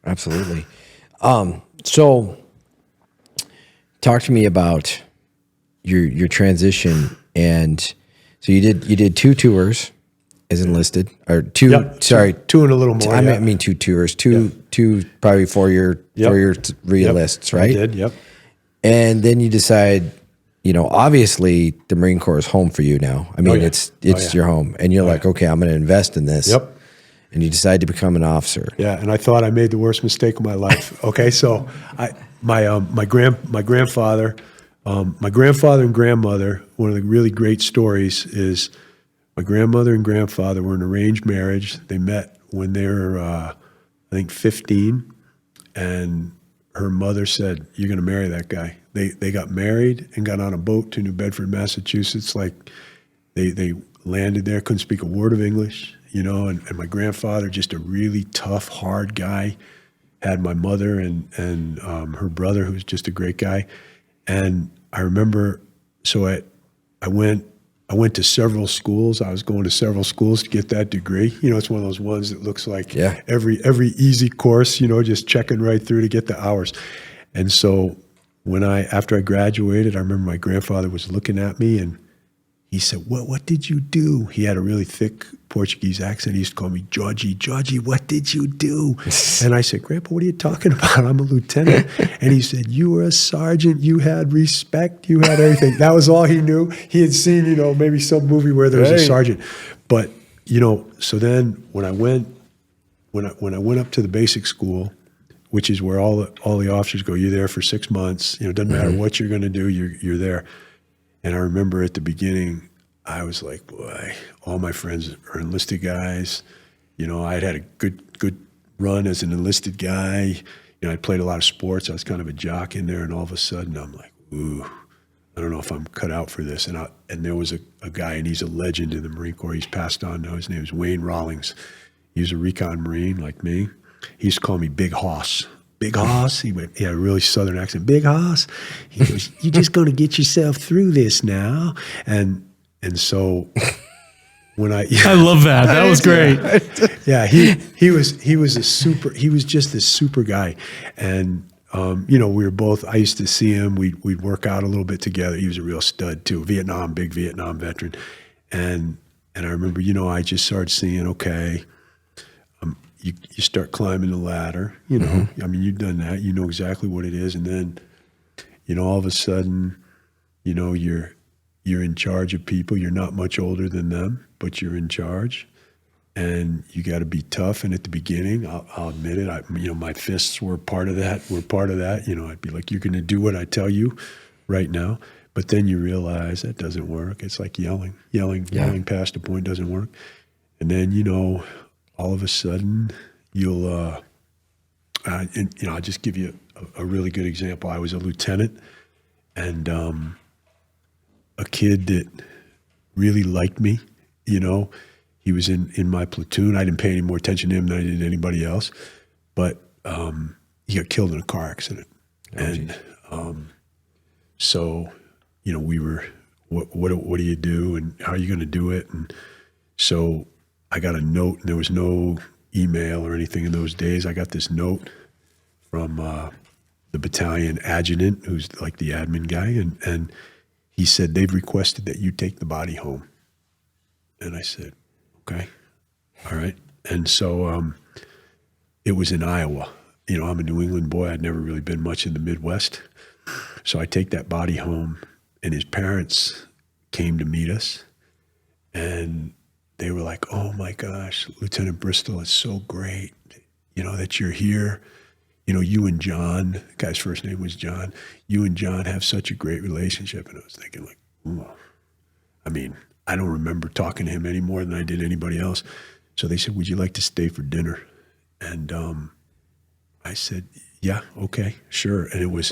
Absolutely. So talk to me about your transition. And so you did 2 tours as enlisted, or 2, Yep, sorry. 2 and a little more. I mean 2 tours, two probably 4-year re-enlists, right? I did, yep. And then you decide, obviously the Marine Corps is home for you now. I mean, it's your home, and you're like, okay, I'm going to invest in this. Yep. And you decide to become an officer. Yeah, and I thought I made the worst mistake of my life. Okay, so my grandfather and grandmother. One of the really great stories is my grandmother and grandfather were an arranged marriage. They met when they were, I think, 15, and her mother said, "You're going to marry that guy." They got married and got on a boat to New Bedford, Massachusetts. Like they landed there, couldn't speak a word of English. And my grandfather, just a really tough, hard guy, had my mother and her brother, who was just a great guy. And I remember, so I went to several schools. I was going to several schools to get that degree. It's one of those ones that looks like every easy course, just checking right through to get the hours. And so after I graduated, I remember my grandfather was looking at me and he said, what did you do? He had a really thick Portuguese accent. He used to call me Georgie. Georgie, what did you do? And I said, Grandpa, what are you talking about? I'm a lieutenant. And he said, you were a sergeant. You had respect. You had everything. That was all he knew. He had seen, maybe some movie where there was a sergeant. But, so then when I went up to the basic school, which is where all the officers go, you're there for 6 months. It doesn't matter what you're going to do. You're there. And I remember at the beginning, I was like, boy, all my friends are enlisted guys. I'd had a good run as an enlisted guy. I played a lot of sports. I was kind of a jock in there. And all of a sudden, I'm like, ooh, I don't know if I'm cut out for this. And there was a guy, and he's a legend in the Marine Corps. He's passed on now. His name is Wayne Rawlings. He was a recon Marine like me. He used to call me Big Hoss. Big Hoss. He had a really Southern accent. Big Hoss. He goes, you're just going to get yourself through this now. And so when I love that. That was great. Yeah, he was just this super guy. And we were both, I used to see him, we'd work out a little bit together. He was a real stud too, big Vietnam veteran. And I remember, I just started seeing, okay, you start climbing the ladder, I mean, you've done that, you know exactly what it is. And then, all of a sudden, you're in charge of people. You're not much older than them, but you're in charge, and you got to be tough. And at the beginning, I'll admit it, my fists were part of that. I'd be like, you're going to do what I tell you right now. But then you realize that doesn't work. It's like yelling past a point doesn't work. And then, all of a sudden, you'll, I'll just give you a really good example. I was a lieutenant, and a kid that really liked me, he was in my platoon. I didn't pay any more attention to him than I did anybody else, but he got killed in a car accident. So, we were, what do you do, and how are you going to do it? And so I got a note, and there was no email or anything in those days. I got this note from the battalion adjutant, who's like the admin guy, and he said, they've requested that you take the body home. And I said, okay, all right. And so it was in Iowa. I'm a New England boy. I'd never really been much in the Midwest. So I take that body home, and his parents came to meet us, and they were like, oh my gosh, Lieutenant Bristol, it's so great, that you're here. You and John, the guy's first name was John, you and John have such a great relationship. And I was thinking like, ooh. I mean, I don't remember talking to him any more than I did anybody else. So they said, would you like to stay for dinner? And I said, yeah, okay, sure. And it was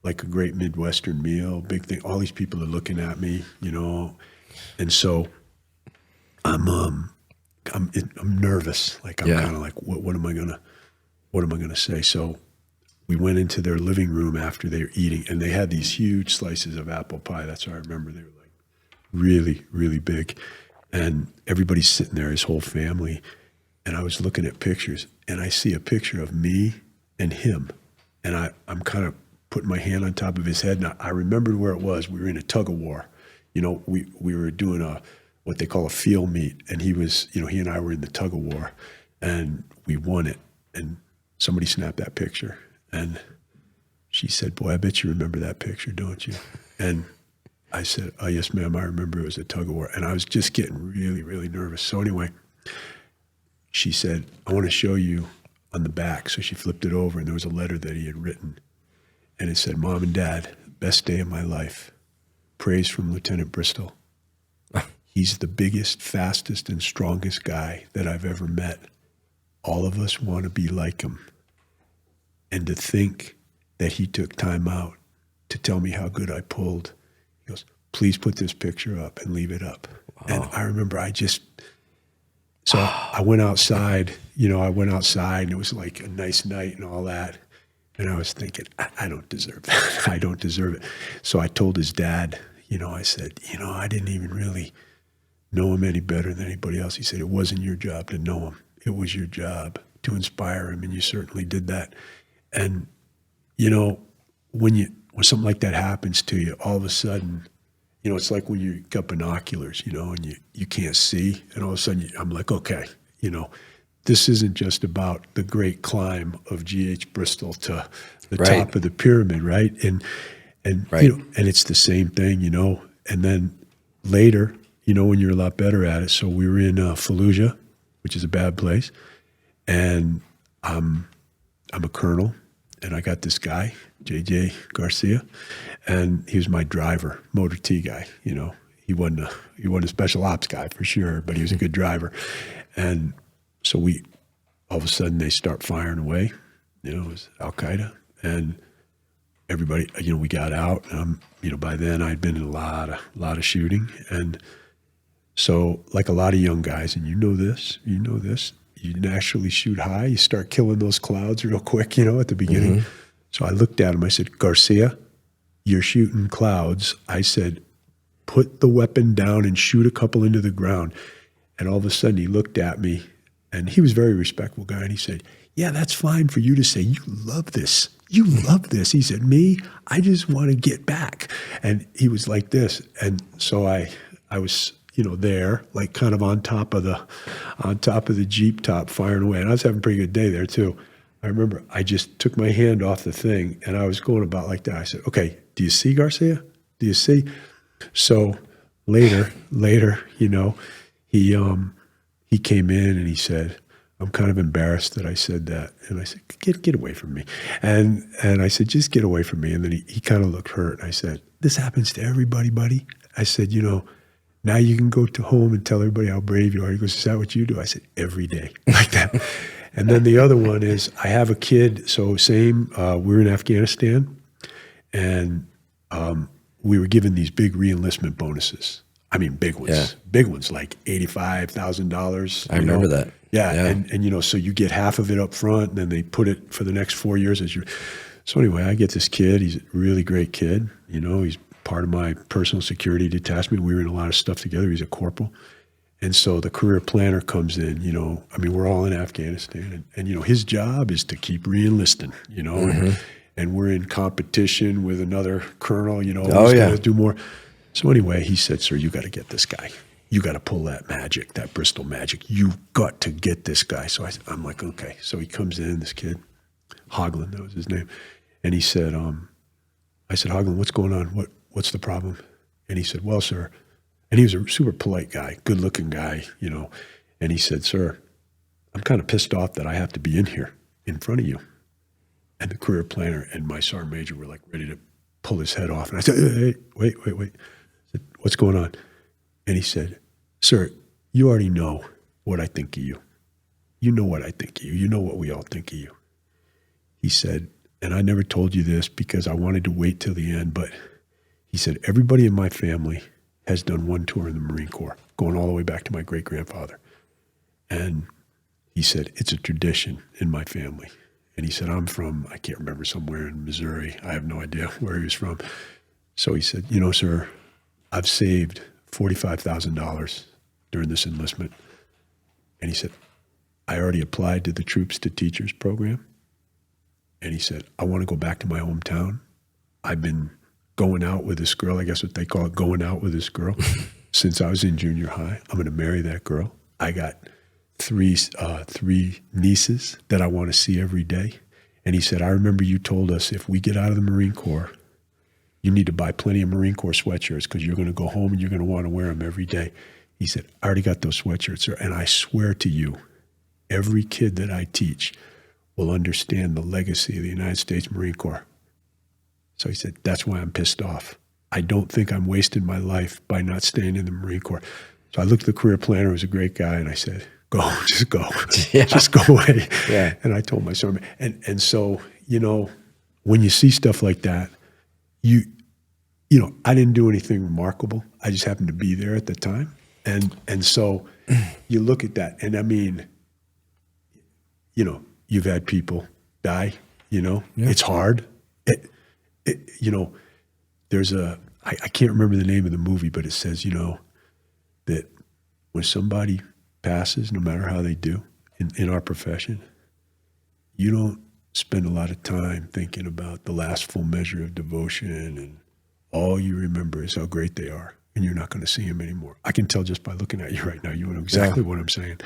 like a great Midwestern meal, big thing. All these people are looking at me, and so I'm nervous. Like I'm kind of like, what am I gonna say? So we went into their living room after they were eating, and they had these huge slices of apple pie. That's what I remember. They were like really, really big, and everybody's sitting there, his whole family. And I was looking at pictures, and I see a picture of me and him. And I'm kind of putting my hand on top of his head, and I remembered where it was. We were in a tug of war. We were doing what they call a field meet, and he and I were in the tug of war, and we won it. And somebody snapped that picture, and she said, "Boy, I bet you remember that picture, don't you?" And I said, "Oh, yes, ma'am, I remember it was a tug of war." And I was just getting really, really nervous. So anyway, she said, "I want to show you on the back." So she flipped it over, and there was a letter that he had written. And it said, "Mom and Dad, best day of my life. Praise from Lieutenant Bristol. He's the biggest, fastest, and strongest guy that I've ever met. All of us want to be like him. And to think that he took time out to tell me how good I pulled." He goes, "Please put this picture up and leave it up." Wow. And I remember so I went outside, and it was like a nice night and all that. And I was thinking, I don't deserve that. I don't deserve it. So I told his dad, I said, I didn't even really know him any better than anybody else. He said, "It wasn't your job to know him. It was your job to inspire him, and you certainly did that." And, when something like that happens to you, all of a sudden, it's like when you got binoculars, and you can't see, and all of a sudden I'm like, okay, this isn't just about the great climb of G.H. Bristol to the top of the pyramid, right? And Right. And it's the same thing, And then later, when you're a lot better at it. So we were in Fallujah, which is a bad place, and I'm a colonel, and I got this guy, J.J. Garcia, and he was my driver, motor T guy. He wasn't a special ops guy for sure, but he was a good driver, and so all of a sudden they start firing away. It was Al Qaeda, and everybody, we got out. By then I'd been in a lot of shooting, and so like a lot of young guys, and you know this, you naturally shoot high. You start killing those clouds real quick, at the beginning. Mm-hmm. So I looked at him. I said, "Garcia, you're shooting clouds." I said, "Put the weapon down and shoot a couple into the ground." And all of a sudden he looked at me. And he was a very respectful guy, and he said, "Yeah, that's fine for you to say. You love this. You love this." He said, "Me, I just want to get back." And he was like this. And so I was, there, like kind of on top of the Jeep top firing away. And I was having a pretty good day there too. I remember I just took my hand off the thing, and I was going about like that. I said, "Okay, do you see, Garcia? Do you see?" So later, he came in and he said, "I'm kind of embarrassed that I said that." And I said, Get away from me." And I said, "Just get away from me." And then he kind of looked hurt. I said, "This happens to everybody, buddy." I said, "Now you can go to home and tell everybody how brave you are." He goes, "Is that what you do?" I said, "Every day," like that. And then the other one is I have a kid. So same, we're in Afghanistan, and we were given these big re-enlistment bonuses. I mean, big ones, like $85,000. I remember that. Yeah. And so you get half of it up front, and then they put it for the next 4 years So anyway, I get this kid. He's a really great kid. He's part of my personal security detachment. We were in a lot of stuff together. He's a corporal. And so the career planner comes in, we're all in Afghanistan, and his job is to keep re-enlisting, mm-hmm. and we're in competition with another colonel, who's going to do more. So anyway, he said, "Sir, you got to get this guy. You got to pull that magic, that Bristol magic. You got to get this guy." So I'm like, okay. So he comes in, this kid, Hoagland, that was his name. And he said, I said, "Hoagland, what's going on? What's the problem?" And he said, "Well, sir," and he was a super polite guy, good looking guy, and he said, "Sir, I'm kind of pissed off that I have to be in here in front of you." And the career planner and my sergeant major were like ready to pull his head off. And I said, "Hey, wait. I said, "What's going on?" And he said, "Sir, you already know what I think of you. You know what I think of you. You know what we all think of you." He said, and I never told you this because I wanted to wait till the end, but he said, "Everybody in my family has done one tour in the Marine Corps, going all the way back to my great-grandfather." And he said, "It's a tradition in my family." And he said, "I'm from, I can't remember, somewhere in Missouri. I have no idea where he was from." So he said, "Sir, I've saved $45,000 during this enlistment." And he said, "I already applied to the Troops to Teachers program, And he said, I want to go back to my hometown. I've been going out with this girl, I guess what they call it, going out with this girl, since I was in junior high. I'm going to marry that girl. I got three nieces that I want to see every day. And he said, I remember you told us if we get out of the Marine Corps, you need to buy plenty of Marine Corps sweatshirts because you're going to go home and you're going to want to wear them every day. He said, I already got those sweatshirts, sir. And I swear to you, every kid that I teach will understand the legacy of the United States Marine Corps. So he said, that's why I'm pissed off. I don't think I'm wasting my life by not staying in the Marine Corps. So I looked at the career planner, who was a great guy, and I said, go, just go. Yeah. Just go away. Yeah. And I told my son, and so, you know, when you see stuff like that, you know, I didn't do anything remarkable. I just happened to be there at the time. And so you look at that, and I mean, you know, you've had people die, you know, it's hard. You know, there's I can't remember the name of the movie, but it says, you know, that when somebody passes, no matter how they do in our profession, you don't spend a lot of time thinking about the last full measure of devotion, and all you remember is how great they are, and you're not going to see them anymore. I can tell just by looking at you right now, you know exactly what I'm saying.